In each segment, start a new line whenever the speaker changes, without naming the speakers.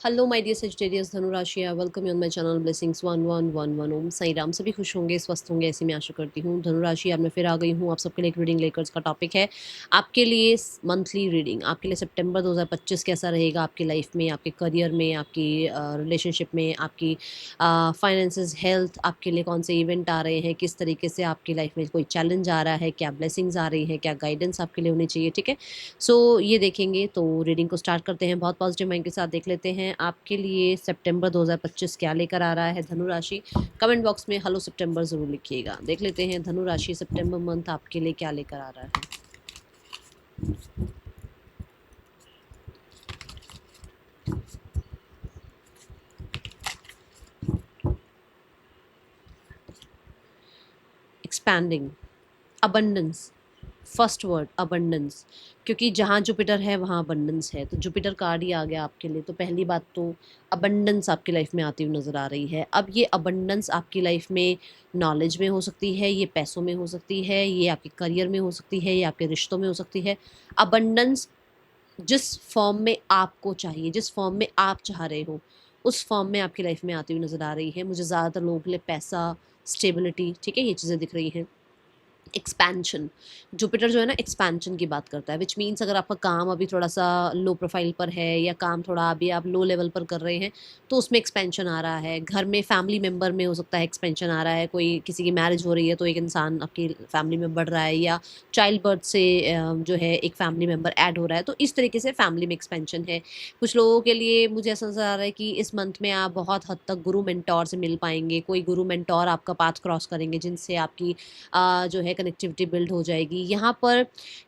Hello my dear Sagittarius धनु राशि, welcome you on my channel blessings 1111 ओम साई राम। सभी खुश होंगे, स्वस्थ होंगे, ऐसी मैं आशा करती हूँ। धनु राशि, अब मैं फिर आ गई हूँ आप सबके लिए एक रीडिंग लेकर। इसका टॉपिक है आपके लिए मंथली रीडिंग। आपके लिए सितंबर 2025 कैसा रहेगा आपकी लाइफ में, आपके करियर में, आपकी रिलेशनशिप में, आपकी फाइनेंसेस, हेल्थ, आपके लिए कौन से इवेंट आ रहे हैं, किस तरीके से आपकी लाइफ में कोई चैलेंज आ रहा है, क्या ब्लेसिंग्स आ रही है, क्या गाइडेंस आपके लिए होनी चाहिए। ठीक है, सो ये देखेंगे। तो रीडिंग को स्टार्ट करते हैं, बहुत पॉजिटिव माइंड के साथ देख लेते हैं आपके लिए सितंबर 2025 क्या लेकर आ रहा है धनु राशि। कमेंट बॉक्स में हेलो सितंबर जरूर लिखिएगा। देख लेते हैं धनु राशि सितंबर मंथ आपके लिए क्या लेकर आ रहा है। Expanding, abundance, first word abundance, क्योंकि जहाँ जुपिटर है वहाँ अबंडेंस है, तो जुपिटर कार्ड ही आ गया आपके लिए। तो पहली बात तो अबंडेंस आपकी लाइफ में आती हुई नज़र आ रही है। अब ये अबंडेंस आपकी लाइफ में नॉलेज में हो सकती है, ये पैसों में हो सकती है, ये आपके करियर में हो सकती है, ये आपके रिश्तों में हो सकती है। अबंडेंस जिस फॉर्म में आपको चाहिए, जिस फॉर्म में आप चाह रहे हो, उस फॉर्म में आपकी लाइफ में आती हुई नज़र आ रही है। मुझे ज़्यादातर लोगों के लिए पैसा, स्टेबिलिटी, ठीक है, ये चीज़ें दिख रही हैं। एक्सपेंशन, जुपिटर जो है ना एक्सपेंशन की बात करता है, विच मीन्स अगर आपका काम अभी थोड़ा सा लो प्रोफाइल पर है या काम थोड़ा अभी आप लो लेवल पर कर रहे हैं, तो उसमें एक्सपेंशन आ रहा है। घर में फैमिली मेम्बर में हो सकता है एक्सपेंशन आ रहा है, कोई किसी की मैरिज हो रही है तो एक इंसान आपकी फैमिली में बढ़ रहा है, या चाइल्ड बर्थ से जो है एक फैमिली मेम्बर ऐड हो रहा है, तो इस तरीके से फैमिली में एक्सपेंशन है। कुछ लोगों के लिए मुझे ऐसा नजर आ रहा है कि इस मंथ में आप बहुत हद तक गुरु मेंटोर से मिल पाएंगे, कोई गुरु मेंटोर आपका पाथ क्रॉस करेंगे जिनसे आपकी जो है कनेक्टिविटी बिल्ड हो जाएगी। यहाँ पर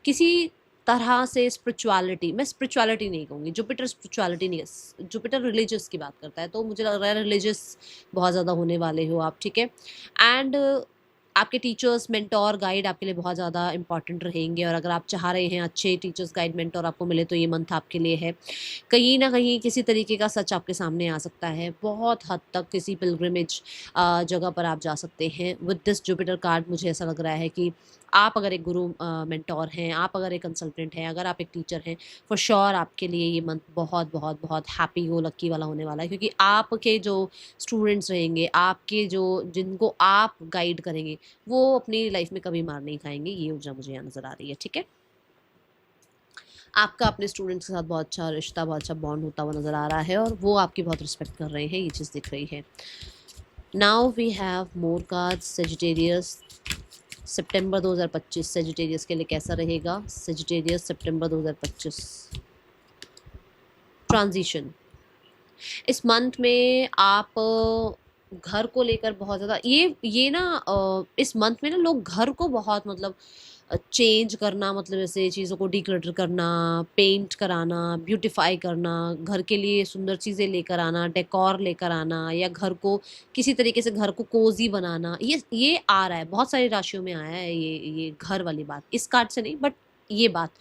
किसी तरह से स्पिरिचुअलिटी, मैं स्पिरिचुअलिटी नहीं कहूँगी, जुपिटर स्पिरिचुअलिटी नहीं है, जुपिटर रिलीजियस की बात करता है, तो मुझे लग रहा है रिलीजियस बहुत ज़्यादा होने वाले हो आप। ठीक है, एंड आपके टीचर्स, मेंटोर, गाइड आपके लिए बहुत ज़्यादा इंपॉर्टेंट रहेंगे, और अगर आप चाह रहे हैं अच्छे टीचर्स, गाइड, मेंटोर आपको मिले, तो ये मंथ आपके लिए है। कहीं ना कहीं किसी तरीके का सच आपके सामने आ सकता है, बहुत हद तक किसी पिलग्रिमेज जगह पर आप जा सकते हैं। विद दिस जुपिटर कार्ड मुझे ऐसा लग रहा है कि आप अगर एक गुरु मेंटोर हैं, आप अगर एक कंसल्टेंट हैं, अगर आप एक टीचर हैं, फॉर श्योर आपके लिए ये मंथ बहुत बहुत बहुत हैप्पी गो लक्की वाला होने वाला है, क्योंकि आपके जो स्टूडेंट्स रहेंगे, आपके जो जिनको आप गाइड करेंगे, वो अपनी लाइफ में कभी मार नहीं खाएंगे। ये ऊर्जा मुझे यहाँ नज़र आ रही है। ठीक है, आपका अपने स्टूडेंट्स के साथ बहुत अच्छा रिश्ता, बहुत अच्छा बॉन्ड होता हुआ नज़र आ रहा है, और वो आपकी बहुत रिस्पेक्ट कर रहे हैं, ये चीज़ दिख रही है। Now we have more cards. Sagittarius सितंबर 2025 सेजिटेरियस के लिए कैसा रहेगा। सेजिटेरियस सितंबर 2025 ट्रांजिशन। इस मंथ में आप घर को लेकर बहुत ज़्यादा ये ना इस मंथ में ना लोग घर को बहुत मतलब चेंज करना, मतलब ऐसे चीज़ों को डिक्लटर करना, पेंट कराना, ब्यूटीफाई करना, घर के लिए सुंदर चीज़ें लेकर आना, डेकोर लेकर आना, या घर को किसी तरीके से घर को कोजी बनाना, ये आ रहा है। बहुत सारी राशियों में आया है ये घर वाली बात, इस कार्ड से नहीं, बट ये बात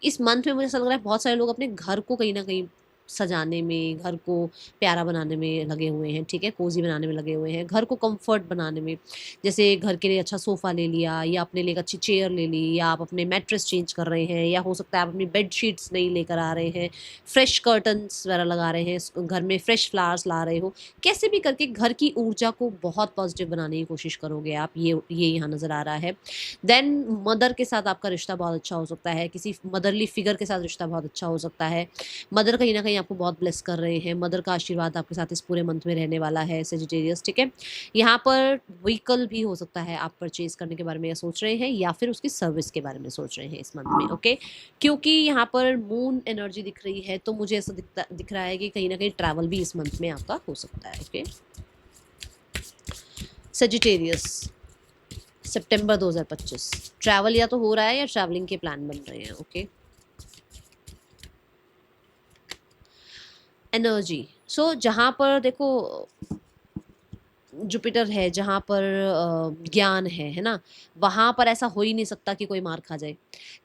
इस मंथ में मुझे ऐसा लग रहा है बहुत सारे लोग अपने घर को कहीं ना कहीं सजाने में, घर को प्यारा बनाने में लगे हुए हैं। ठीक है, कोजी बनाने में लगे हुए हैं, घर को कंफर्ट बनाने में। जैसे घर के लिए अच्छा सोफ़ा ले लिया, या अपने लिए एक अच्छी चेयर ले ली, या आप अपने मैट्रेस चेंज कर रहे हैं, या हो सकता है आप अपनी बेड शीट्स नहीं लेकर आ रहे हैं, फ्रेश कर्टन्स वगैरह लगा रहे हैं, घर में फ्रेश फ्लावर्स ला रहे हो। कैसे भी करके घर की ऊर्जा को बहुत पॉजिटिव बनाने की कोशिश करोगे आप, ये यहाँ नज़र आ रहा है। देन मदर के साथ आपका रिश्ता बहुत अच्छा हो सकता है, किसी मदरली फिगर के साथ रिश्ता बहुत अच्छा हो सकता है। मदर कहीं ना कहीं आपको बहुत ब्लेस कर रहे हैं, मदर का आशीर्वाद आपके साथ इस पूरे मंथ में रहने वाला है सेजिटेरियस। ठीक है, यहाँ पर व्हीकल भी हो सकता है आप परचेज करने के बारे में सोच रहे हैं, या फिर उसकी सर्विस के बारे में सोच रहे हैं इस मंथ में। ओके, क्योंकि यहाँ पर मून एनर्जी दिख रही है, तो मुझे ऐसा दिख रहा है कि कहीं ना कहीं ट्रैवल भी इस मंथ में आपका हो सकता है। ओके, सेजिटेरियस सितंबर 2025 ट्रैवल या तो हो रहा है या ट्रैवलिंग के प्लान बन रहे हैं। ओके, एनर्जी, सो जहाँ पर देखो जुपिटर है, जहाँ पर ज्ञान है ना, वहाँ पर ऐसा हो ही नहीं सकता कि कोई मार खा जाए।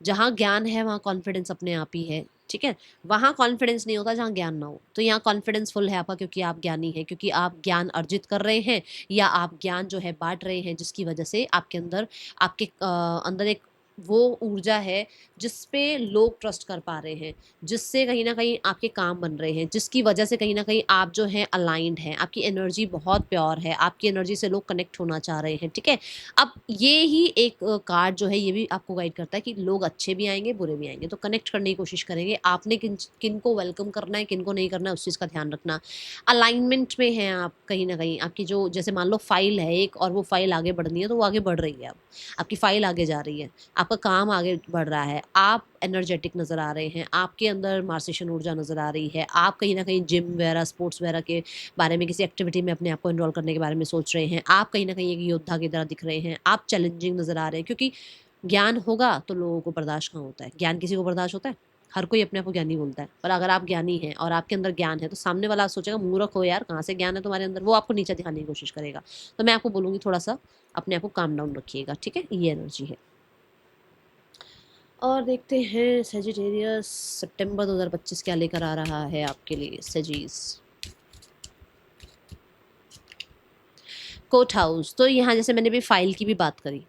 जहाँ ज्ञान है वहाँ कॉन्फिडेंस अपने आप ही है। ठीक है, वहाँ कॉन्फिडेंस नहीं होता जहाँ ज्ञान ना हो, तो यहाँ कॉन्फिडेंस फुल है आपका, क्योंकि आप ज्ञानी हैं, क्योंकि आप ज्ञान अर्जित कर रहे हैं, या आप ज्ञान जो है बांट रहे हैं, जिसकी वजह से आपके अंदर एक वो ऊर्जा है जिस पे लोग ट्रस्ट कर पा रहे हैं, जिससे कहीं न कहीं आपके काम बन रहे हैं, जिसकी वजह से कहीं न कहीं आप जो हैं अलाइन्ड हैं, आपकी एनर्जी बहुत प्योर है, आपकी एनर्जी से लोग कनेक्ट होना चाह रहे हैं, ठीक है? अब ये ही एक कार्ड जो है ये भी आपको गाइड करता है कि लोग अच्छे भी आएँगे, बुरे भी आएँगे, तो कनेक्ट करने की कोशिश करेंगे। आपने किनको वेलकम करना है, किनको नहीं करना है, उस चीज़ का ध्यान रखना। अलाइनमेंट में हैं आप कहीं न कहीं, आपकी जो जैसे मान लो फाइल है एक और वो फाइल आगे बढ़नी है, तो वो आगे बढ़ रही है अब। आपकी फाइल आगे जा रही है। आपका काम आगे बढ़ रहा है, आप एनर्जेटिक नज़र आ रहे हैं, आपके अंदर मार्सेशन ऊर्जा नज़र आ रही है, आप कहीं न कहीं जिम वगैरह, स्पोर्ट्स वगैरह के बारे में किसी एक्टिविटी में अपने आप को एनरोल करने के बारे में सोच रहे हैं, आप कहीं न कहीं एक योद्धा की तरह दिख रहे हैं, आप चैलेंजिंग नज़र आ रहे हैं क्योंकि ज्ञान होगा तो लोगों को बर्दाश्त कहाँ होता है? ज्ञान किसी को बर्दाश्त होता है? हर कोई अपने आप को ज्ञानी बोलता है, पर अगर आप ज्ञानी हैं और आपके अंदर ज्ञान है, तो सामने वाला सोचेगा मूर्ख हो यार, कहाँ से ज्ञान है तुम्हारे अंदर? वो आपको नीचा दिखाने की कोशिश करेगा। तो मैं आपको बोलूँगी थोड़ा-सा अपने आप को काम डाउन रखिएगा, ठीक है? ये एनर्जी है। और देखते हैं सेजिटेरियस सितंबर 2025 क्या लेकर आ रहा है आपके लिए सेजीज। कोर्ट हाउस, तो यहाँ जैसे मैंने भी फाइल की भी बात करी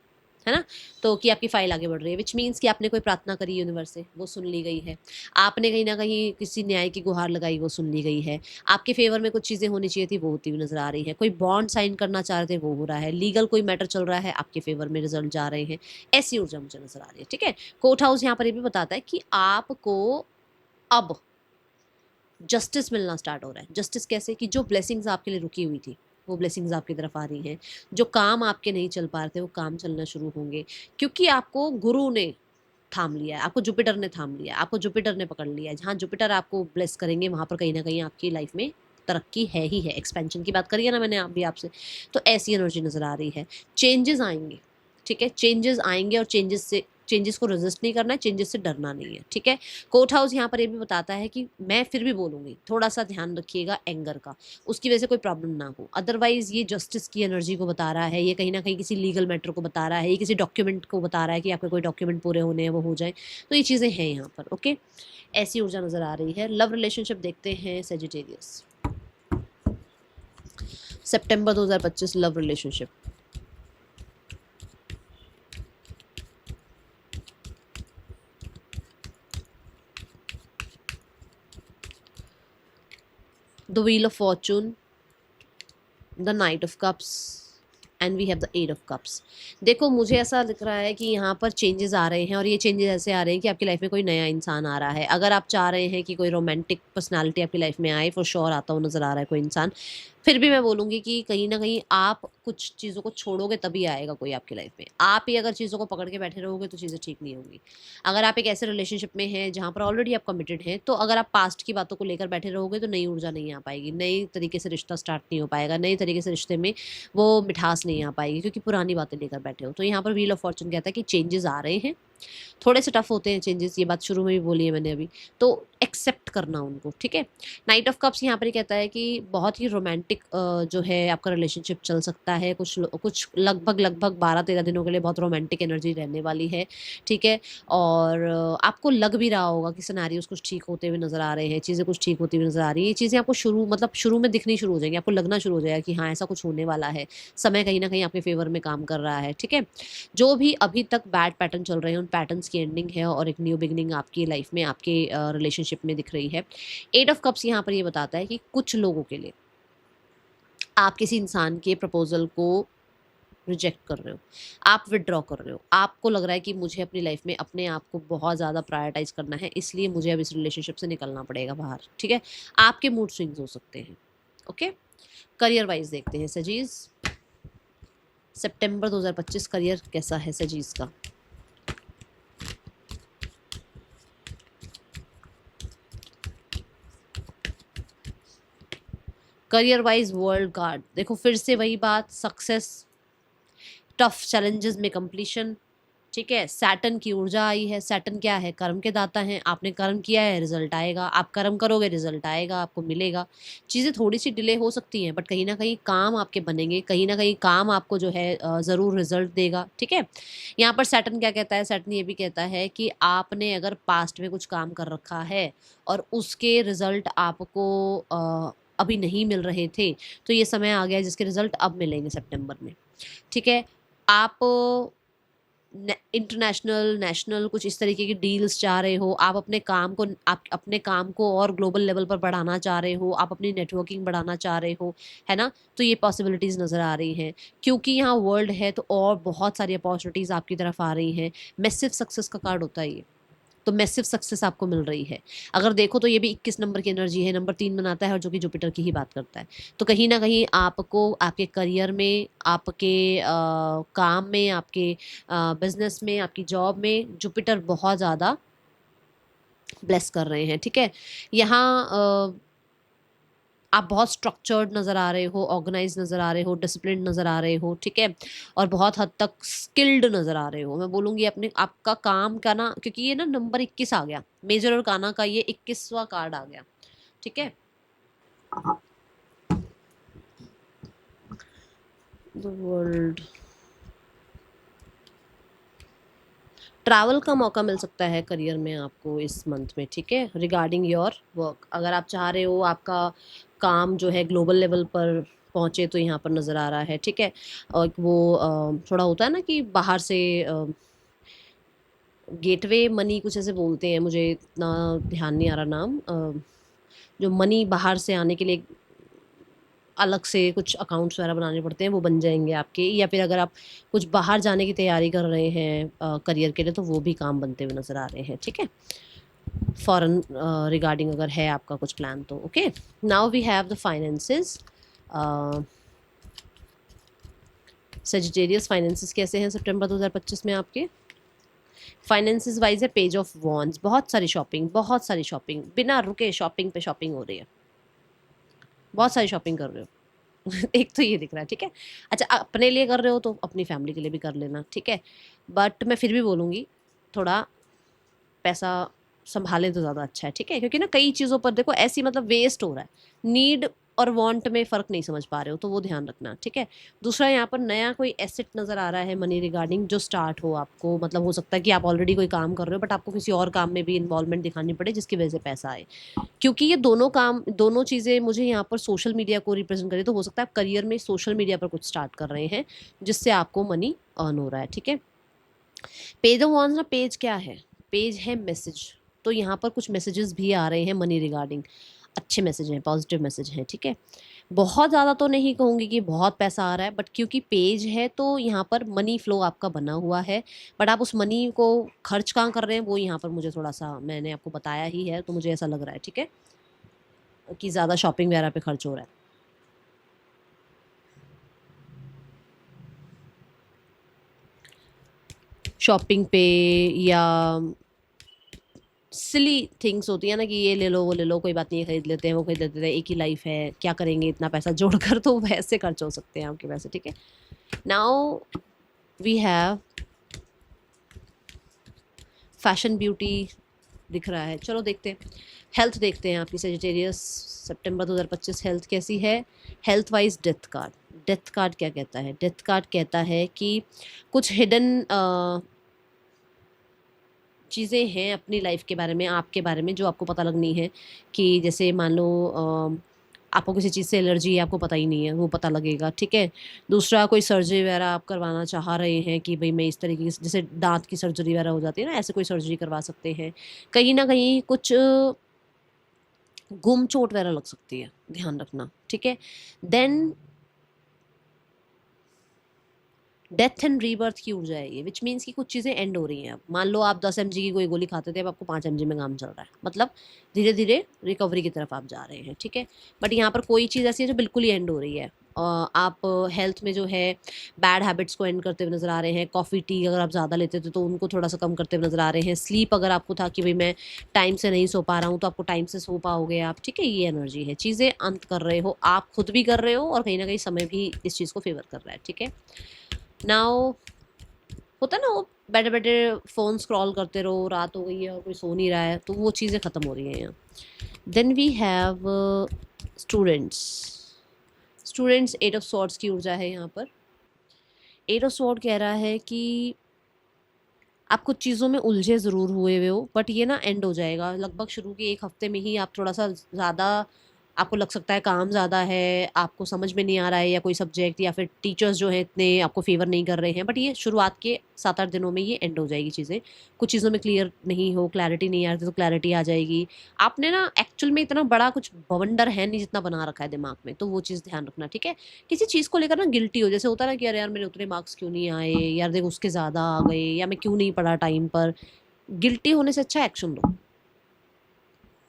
है ना, तो कि आपकी फाइल आगे बढ़ रही है, विच मीन्स कि आपने कोई प्रार्थना करी यूनिवर्स से, वो सुन ली गई है। आपने कहीं ना कहीं किसी न्याय की गुहार लगाई, वो सुन ली गई है। आपके फेवर में कुछ चीज़ें होनी चाहिए थी, वो होती हुई नजर आ रही है। कोई बॉन्ड साइन करना चाह रहे थे, वो हो रहा है। लीगल कोई मैटर चल रहा है, आपके फेवर में रिजल्ट जा रहे हैं। ऐसी ऊर्जा मुझे नजर आ रही है, ठीक है। कोर्ट हाउस यहाँ पर ये भी बताता है कि आपको अब जस्टिस मिलना स्टार्ट हो रहा है। जस्टिस कैसे कि जो ब्लेसिंग्स आपके लिए रुकी हुई थी, वो ब्लेसिंग्स आपकी तरफ आ रही हैं। जो काम आपके नहीं चल पा रहे थे, वो काम चलना शुरू होंगे, क्योंकि आपको गुरु ने थाम लिया है, आपको जुपिटर ने थाम लिया है, आपको जुपिटर ने पकड़ लिया है। जहाँ जुपिटर आपको ब्लेस करेंगे, वहाँ पर कहीं न कहीं आपकी लाइफ में तरक्की है ही है। एक्सपेंशन की बात करी है ना मैंने अभी आपसे, तो ऐसी एनर्जी नज़र आ रही है। चेंजेज़ आएँगे, ठीक है? चेंजेज़ आएँगे और चेंजेस को रेजिस्ट नहीं करना है, चेंजेस से डरना नहीं है, ठीक है? कोर्ट हाउस यहाँ पर ये भी बताता है कि मैं फिर भी बोलूँगी, थोड़ा-सा ध्यान रखिएगा एंगर का, उसकी वजह से कोई प्रॉब्लम ना हो। अदरवाइज़ ये जस्टिस की एनर्जी को बता रहा है, ये कहीं न कहीं किसी लीगल मैटर को बता रहा है, ये किसी डॉक्यूमेंट को बता रहा है कि आपके कोई डॉक्यूमेंट पूरे होने हैं, वो हो जाएँ। तो ये चीज़ें हैं यहाँ पर, ओके? ऐसी ऊर्जा नज़र आ रही है। लव रिलेशनशिप देखते हैं सजिटेरियस। सितंबर 2025 love relationship. The wheel of fortune, the knight of cups and we have the eight of cups. देखो मुझे ऐसा दिख रहा है कि यहाँ पर चेंजेस आ रहे हैं, और ये चेंजेस ऐसे आ रहे हैं कि आपकी लाइफ में कोई नया इंसान आ रहा है। अगर आप चाह रहे हैं कि कोई रोमांटिक पर्सनालिटी आपकी लाइफ में आए, फॉर श्योर आता हुआ नजर आ रहा है कोई इंसान। फिर भी मैं बोलूँगी कि कहीं ना कहीं आप कुछ चीज़ों को छोड़ोगे तभी आएगा कोई आपकी लाइफ में। आप ही अगर चीज़ों को पकड़ के बैठे रहोगे तो चीज़ें ठीक नहीं होंगी। अगर आप एक ऐसे रिलेशनशिप में हैं जहाँ पर ऑलरेडी आप कमिटेड हैं, तो अगर आप पास्ट की बातों को लेकर बैठे रहोगे तो नई ऊर्जा नहीं आ पाएगी, नई तरीके से रिश्ता स्टार्ट नहीं हो पाएगा, नई तरीके से रिश्ते में वो मिठास नहीं आ पाएगी, क्योंकि पुरानी बातें लेकर बैठे हो। तो यहाँ पर व्हील ऑफ फॉर्चून कहता है कि चेंजेस आ रहे हैं, थोड़े से टफ होते हैं चेंजेस, ये बात शुरू में भी बोली है मैंने अभी, तो एक्सेप्ट करना उनको, ठीक है। नाइट ऑफ कप्स यहाँ पर ये कहता है कि बहुत ही रोमांटिक जो है आपका रिलेशनशिप चल सकता है, कुछ लगभग 12-13 दिनों के लिए बहुत रोमांटिक एनर्जी रहने वाली है, ठीक है। और आपको लग भी रहा होगा कि सिनेरियोज कुछ ठीक होते हुए नजर आ रहे हैं, चीज़ें कुछ ठीक होती हुई नजर आ रही है। ये चीज़ें आपको शुरू में दिखनी शुरू हो जाएंगी, आपको लगना शुरू हो जाएगा कि हाँ ऐसा कुछ होने वाला है, समय कहीं ना कहीं आपके फेवर में काम कर रहा है, ठीक है। जो भी अभी तक बैड पैटर्न चल रहे हैं, उन पैटर्न्स की एंडिंग है और एक न्यू बिगनिंग आपकी लाइफ में, आपके रिलेशनशिप में दिख रही है। एट ऑफ कप्स यहाँ पर ये बताता है कि कुछ लोगों के लिए आप किसी इंसान के प्रपोजल को रिजेक्ट कर रहे हो, आप विदड्रॉ कर रहे हो, आपको लग रहा है कि मुझे अपनी लाइफ में अपने आप को बहुत ज़्यादा प्रायोरिटाइज करना है, इसलिए मुझे अब इस रिलेशनशिप से निकलना पड़ेगा बाहर, ठीक है। आपके मूड स्विंग्स हो सकते हैं, ओके। करियर वाइज देखते हैं सजीज, सितंबर 2025 करियर कैसा है सजीज का। करियर वाइज वर्ल्ड कार्ड, देखो फिर से वही बात, सक्सेस, टफ चैलेंजेस में कंप्लीशन, ठीक है। सैटर्न की ऊर्जा आई है। सैटर्न क्या है? कर्म के दाता हैं। आपने कर्म किया है, रिजल्ट आएगा। आप कर्म करोगे, रिजल्ट आएगा, आपको मिलेगा। चीज़ें थोड़ी सी डिले हो सकती हैं, बट कहीं ना कहीं काम आपके बनेंगे, कहीं ना कहीं काम आपको जो है ज़रूर रिजल्ट देगा, ठीक है। यहाँ पर सैटर्न क्या कहता है? सैटर्न ये भी कहता है कि आपने अगर पास्ट में कुछ काम कर रखा है और उसके रिजल्ट आपको अभी नहीं मिल रहे थे, तो ये समय आ गया है जिसके रिजल्ट अब मिलेंगे सितंबर में, ठीक है। आप इंटरनेशनल, नेशनल कुछ इस तरीके की डील्स चाह रहे हो, आप अपने काम को और ग्लोबल लेवल पर बढ़ाना चाह रहे हो, आप अपनी नेटवर्किंग बढ़ाना चाह रहे हो, है ना? तो ये पॉसिबिलिटीज़ नज़र आ रही हैं। क्योंकि यहाँ वर्ल्ड है तो और बहुत सारी अपॉर्चुनिटीज़ आपकी तरफ आ रही हैं। मैसिव सक्सेस का कार्ड होता है ये। तो मैसिव सक्सेस आपको मिल रही है। अगर देखो तो ये भी 21 नंबर की एनर्जी है, नंबर 3 बनाता है और जो कि जुपिटर की ही बात करता है। तो कहीं न कहीं आपको आपके करियर में, आपके काम में, आपके बिज़नेस में, आपकी जॉब में जुपिटर बहुत ज़्यादा ब्लेस कर रहे हैं, ठीक है? यहाँ आप बहुत स्ट्रक्चर्ड नज़र आ रहे हो, ऑर्गेनाइज़ नज़र आ रहे हो, डिसिप्लिन्ड नज़र आ रहे हो, ठीक है? और बहुत हद तक स्किल्ड नज़र आ रहे हो। मैं बोलूँगी अपने आपका काम का ना, क्योंकि ये ना नंबर 21 आ गया, मेजर अरकाना का ये 21वां कार्ड आ गया, ठीक है? The world. ट्रैवल का मौका मिल सकता है करियर में आपको इस मंथ में, ठीक है? रिगार्डिंग योर वर्क, अगर आप चाह रहे हो आपका काम जो है ग्लोबल लेवल पर पहुँचे तो यहाँ पर नज़र आ रहा है, ठीक है? और वो थोड़ा होता है ना कि बाहर से गेटवे मनी कुछ ऐसे बोलते हैं, मुझे इतना ध्यान नहीं आ रहा नाम। जो मनी बाहर से आने के लिए अलग से कुछ अकाउंट्स वगैरह बनाने पड़ते हैं, वो बन जाएँगे आपके, या फिर अगर आप कुछ बाहर जाने की तैयारी कर रहे हैं करियर के लिए, तो वो भी काम बनते हुए नज़र आ रहे हैं, ठीक है? फॉरेन रिगार्डिंग अगर है आपका कुछ प्लान तो, okay? Now we have the finances. Sagittarius finances कैसे हैं सितंबर 2025 में आपके? फाइनेंसेस वाइज़ है पेज ऑफ वॉन्ड्स, बहुत सारी शॉपिंग, बिना रुके शॉपिंग पे शॉपिंग हो रही है। बहुत सारी शॉपिंग कर रहे हो। एक तो ये दिख रहा है, ठीक है? अच्छा, अपने लिए कर रहे हो तो अपनी फैमिली के लिए भी कर लेना, ठीक है? बट मैं फिर भी बोलूँगी थोड़ा पैसा सँभालें तो ज़्यादा अच्छा है, ठीक है? क्योंकि ना कई चीज़ों पर देखो ऐसी मतलब वेस्ट हो रहा है। नीड और वांट में फ़र्क नहीं समझ पा रहे हो, तो वो ध्यान रखना, ठीक है? दूसरा, यहाँ पर नया कोई एसेट नज़र आ रहा है मनी रिगार्डिंग, जो स्टार्ट हो आपको, मतलब हो सकता है कि आप ऑलरेडी कोई काम कर रहे हो बट आपको किसी और काम में भी इन्वॉल्वमेंट दिखानी पड़े जिसकी वज़ह से पैसा आए। क्योंकि ये दोनों चीज़ें मुझे यहाँ पर सोशल मीडिया को रिप्रेजेंट करें, तो हो सकता है आप करियर में सोशल मीडिया पर कुछ स्टार्ट कर रहे हैं जिससे आपको मनी अर्न हो रहा है, ठीक है? पेज ऑफ वॉन्ड्स ना, पेज क्या है? पेज है मैसेज। तो यहाँ पर कुछ मैसेजेस भी आ रहे हैं मनी रिगार्डिंग, अच्छे मैसेज हैं, पॉजिटिव मैसेज हैं, ठीक है? बहुत ज़्यादा तो नहीं कहूँगी कि बहुत पैसा आ रहा है, बट क्योंकि पेज है तो यहाँ पर मनी फ्लो आपका बना हुआ है। बट आप उस मनी को खर्च कहाँ कर रहे हैं, वो यहाँ पर मुझे थोड़ा-सा, मैंने आपको बताया ही है, तो मुझे ऐसा लग रहा है, ठीक है? कि ज़्यादा शॉपिंग वगैरह पे खर्च हो रहा है। शॉपिंग पे, या सिली थिंग्स होती है ना कि ये ले लो, वो ले लो, कोई बात नहीं, ये खरीद लेते हैं, वो खरीद लेते हैं, एक ही लाइफ है, क्या करेंगे इतना पैसा जोड़कर, तो वैसे खर्च हो सकते हैं आपके पैसे, ठीक है? Now we have fashion beauty दिख रहा है, चलो देखते हैं। हेल्थ देखते हैं आपकी सजिटेरियस, सितंबर 2025 हेल्थ कैसी है? Health wise death card. Death card क्या कहता है? डेथ कार्ड कहता है कि कुछ हिडन चीज़ें हैं अपनी लाइफ के बारे में, आपके बारे में, जो आपको पता लगनी है। कि जैसे मान लो आपको किसी चीज़ से एलर्जी है, आपको पता ही नहीं है, वो पता लगेगा, ठीक है? दूसरा, कोई सर्जरी वगैरह आप करवाना चाह रहे हैं कि भई मैं इस तरीके से, जैसे दाँत की सर्जरी वगैरह हो जाती है ना, ऐसे कोई सर्जरी करवा सकते हैं। कहीं न कहीं कुछ गुम चोट वगैरह लग सकती है, ध्यान रखना, ठीक है? देन डेथ एंड रीबर्थ की ऊर्जा है ये, विच मीन्स कि कुछ चीज़ें एंड हो रही हैं अब। मान लो आप 10 mg की कोई गोली खाते थे, अब आपको 5 mg में काम चल रहा है, मतलब धीरे धीरे रिकवरी की तरफ आप जा रहे हैं, ठीक है? बट यहाँ पर कोई चीज़ ऐसी है जो बिल्कुल ही एंड हो रही है। आप हेल्थ में जो है बैड हैबिट्स को एंड करते हुए नज़र आ रहे हैं। कॉफ़ी टी अगर आप ज़्यादा लेते थे तो उनको थोड़ा सा कम करते हुए नज़र आ रहे हैं। स्लीप अगर आपको था कि भाई मैं टाइम से नहीं सो पा रहा हूँ, तो आपको टाइम से सो पाओगे आप, ठीक है? ये एनर्जी है, चीज़ें अंत कर रहे हो, आप खुद भी कर रहे हो और कहीं ना कहीं समय भी इस चीज़ को फेवर कर रहा है, ठीक है? नाउ होता है ना, वो बैठे बैठे फ़ोन स्क्रॉल करते रहो, रात हो गई है और कोई सो नहीं रहा है, तो वो चीज़ें ख़त्म हो रही हैं यहाँ। Then we have students. Students, eight of swords की ऊर्जा है यहाँ पर। एट ऑफ सॉर्ड कह रहा है कि आप कुछ चीज़ों में उलझे ज़रूर हुए हो, बट ये ना एंड हो जाएगा लगभग शुरू के 1 हफ्ते में ही। आप थोड़ा सा ज़्यादा आपको लग सकता है काम ज़्यादा है, आपको समझ में नहीं आ रहा है या कोई सब्जेक्ट, या फिर टीचर्स जो हैं इतने आपको फ़ेवर नहीं कर रहे हैं, बट ये शुरुआत के 7-8 दिनों में ये एंड हो जाएगी चीज़ें। कुछ चीज़ों में क्लियर नहीं हो, क्लैरिटी नहीं आ रही तो क्लैरिटी आ जाएगी। आपने ना एक्चुअल में इतना बड़ा कुछ बवंडर है नहीं जितना बना रखा है दिमाग में, तो वो चीज़ ध्यान रखना, ठीक है? किसी चीज़ को लेकर ना गिल्टी हो, जैसे होता है ना कि अरे यार मेरे उतने मार्क्स क्यों नहीं आए, यार देख उसके ज़्यादा आ गए, या मैं क्यों नहीं पढ़ा टाइम पर। गिल्टी होने से अच्छा एक्शन लो।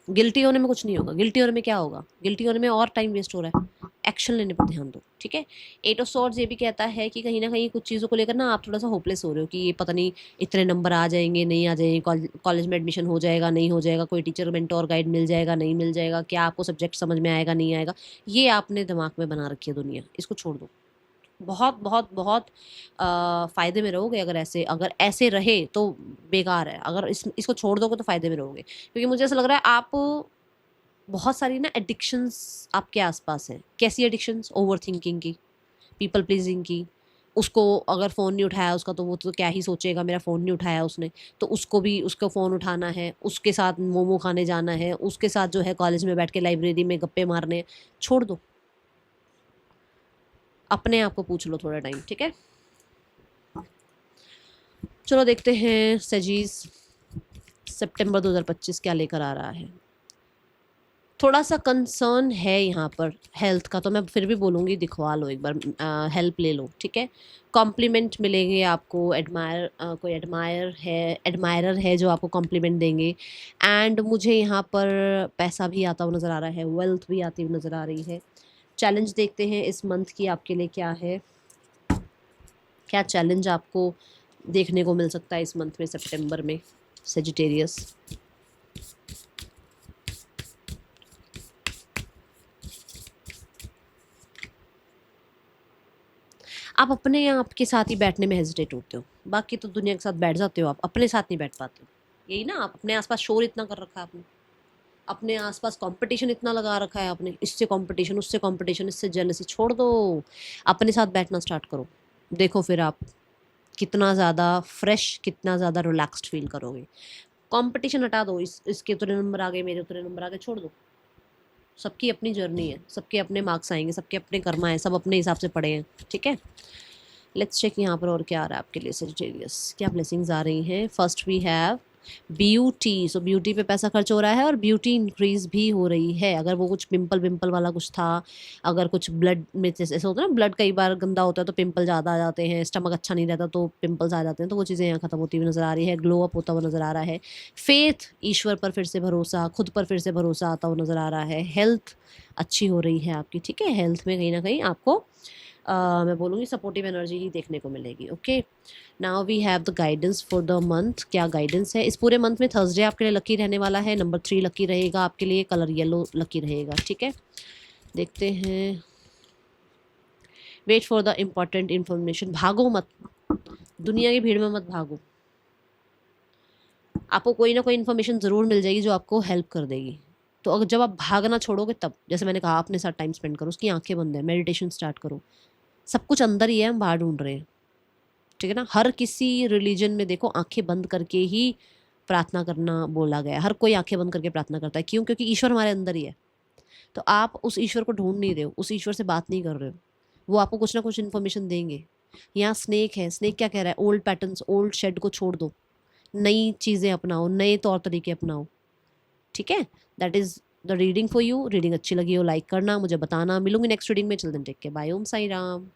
गिल्टी होने में कुछ नहीं होगा, गिल्टी होने में क्या होगा, गिल्टी होने में और टाइम वेस्ट हो रहा है। एक्शन लेने पर ध्यान दो, ठीक है? एट ऑफ सॉर्ड्स ये भी कहता है कि कहीं ना कहीं कुछ चीज़ों को लेकर ना आप थोड़ा सा होपलेस हो रहे हो कि ये पता नहीं इतने नंबर आ जाएंगे नहीं आ जाएंगे, कॉलेज में एडमिशन हो जाएगा नहीं हो जाएगा, कोई टीचर मेंटोर गाइड मिल जाएगा नहीं मिल जाएगा, क्या आपको सब्जेक्ट समझ में आएगा नहीं आएगा। ये आपने दिमाग में बना रखी है दुनिया, इसको छोड़ दो। बहुत बहुत बहुत फ़ायदे में रहोगे अगर ऐसे रहे तो बेकार है, अगर इसको छोड़ दोगे तो फ़ायदे में रहोगे, क्योंकि मुझे ऐसा लग रहा है आप बहुत सारी ना एडिक्शंस आपके आसपास हैं। कैसी एडिक्शंस? ओवरथिंकिंग की, पीपल प्लीजिंग की। उसको अगर फ़ोन नहीं उठाया उसका तो वो तो क्या ही सोचेगा, मेरा फ़ोन नहीं उठाया उसने, तो उसको फ़ोन उठाना है, उसके साथ मोमो खाने जाना है, उसके साथ जो है कॉलेज में बैठ के लाइब्रेरी में गप्पे मारने हैं। छोड़ दो, अपने आप को पूछ लो थोड़ा टाइम, ठीक है? चलो देखते हैं सजीज सितंबर 2025 क्या लेकर आ रहा है। थोड़ा सा कंसर्न है यहाँ पर हेल्थ का, तो मैं फिर भी बोलूँगी दिखवा लो एक बार, हेल्प ले लो, ठीक है? कॉम्प्लीमेंट मिलेंगे आपको, कोई एडमायरर है जो आपको कॉम्प्लीमेंट देंगे। एंड मुझे यहाँ पर पैसा भी आता हुआ नज़र आ रहा है, वेल्थ भी आती हुई नज़र आ रही है। चैलेंज देखते हैं इस मंथ की आपके लिए क्या है, क्या चैलेंज आपको देखने को मिल सकता है इस मंथ में, सितंबर में, सेजिटेरियस। आप अपने आप के साथ ही बैठने में हेजिटेट होते हो, बाकी तो दुनिया के साथ बैठ जाते हो, आप अपने साथ नहीं बैठ पाते हो। यही ना, आप अपने आसपास शोर इतना कर रखा है आपने, अपने आसपास कंपटीशन इतना लगा रखा है आपने, इससे कंपटीशन उससे कंपटीशन, इससे जेलसी। छोड़ दो, अपने साथ बैठना स्टार्ट करो। देखो फिर आप कितना ज़्यादा फ्रेश, कितना ज़्यादा रिलैक्स्ड फील करोगे। कंपटीशन हटा दो, इसके उतने नंबर आ गए, मेरे उतने नंबर आ गए, छोड़ दो। सबकी अपनी जर्नी है, सबके अपने मार्क्स आएंगे, सबके अपने कर्मा है, सब अपने हिसाब से पढ़े हैं, ठीक है? लेट्स चेक यहाँ पर और क्या आ रहा है आपके लिए सेजिटेरियस, क्या ब्लेसिंग्स आ रही हैं। First we have beauty. So beauty पे पैसा खर्च हो रहा है और ब्यूटी इंक्रीज भी हो रही है। अगर वो कुछ पिंपल विम्पल वाला कुछ था, अगर कुछ ब्लड में जैसे ऐसा होता है ना, ब्लड कई बार गंदा होता है तो पिंपल ज़्यादा आ जाते हैं, स्टमक अच्छा नहीं रहता तो पिंपल्स आ जाते हैं, तो वो चीज़ें यहाँ खत्म होती हुई नज़र आ रही है, ग्लो अप होता हुआ नज़र आ रहा है। फेथ, ईश्वर पर फिर से भरोसा, खुद पर फिर से भरोसा आता हुआ नज़र आ रहा है। हेल्थ अच्छी हो रही है आपकी, ठीक है? हेल्थ में कहीं ना कहीं आपको मैं बोलूँगी सपोर्टिव एनर्जी ही देखने को मिलेगी। Okay, now we have the guidance for the month. क्या गाइडेंस है इस पूरे मंथ में? थर्सडे आपके लिए लकी रहने वाला है, नंबर 3 लकी रहेगा आपके लिए, कलर येलो लकी रहेगा, ठीक है? देखते हैं। Wait for the important information. भागो मत, दुनिया की भीड़ में मत भागो। आपको कोई ना कोई इन्फॉर्मेशन ज़रूर मिल जाएगी जो आपको हेल्प कर देगी। तो अगर जब आप भागना छोड़ोगे तब, जैसे मैंने कहा, अपने साथ टाइम स्पेंड करो, उसकी आंखें बंद है, मेडिटेशन स्टार्ट करो। सब कुछ अंदर ही है, हम बाहर ढूंढ रहे हैं, ठीक है ना? हर किसी रिलीजन में देखो आंखें बंद करके ही प्रार्थना करना बोला गया है। हर कोई आंखें बंद करके प्रार्थना करता है, क्यों? क्योंकि ईश्वर हमारे अंदर ही है। तो आप उस ईश्वर को ढूंढ नहीं रहे हो, उस ईश्वर से बात नहीं कर रहे हो, वो आपको कुछ ना कुछ इन्फॉर्मेशन देंगे। यहाँ स्नेक है, स्नेक क्या कह रहा है? ओल्ड पैटर्न्स, ओल्ड शेड को छोड़ दो, नई चीज़ें अपनाओ, नए तौर तरीके अपनाओ, ठीक है? That is the reading for you. Reading अच्छी लगी हो लाइक करना, मुझे बताना। मिलूंगी नेक्स्ट रीडिंग में। चिल्ड्रन टेक के, बाय। ओम साई राम।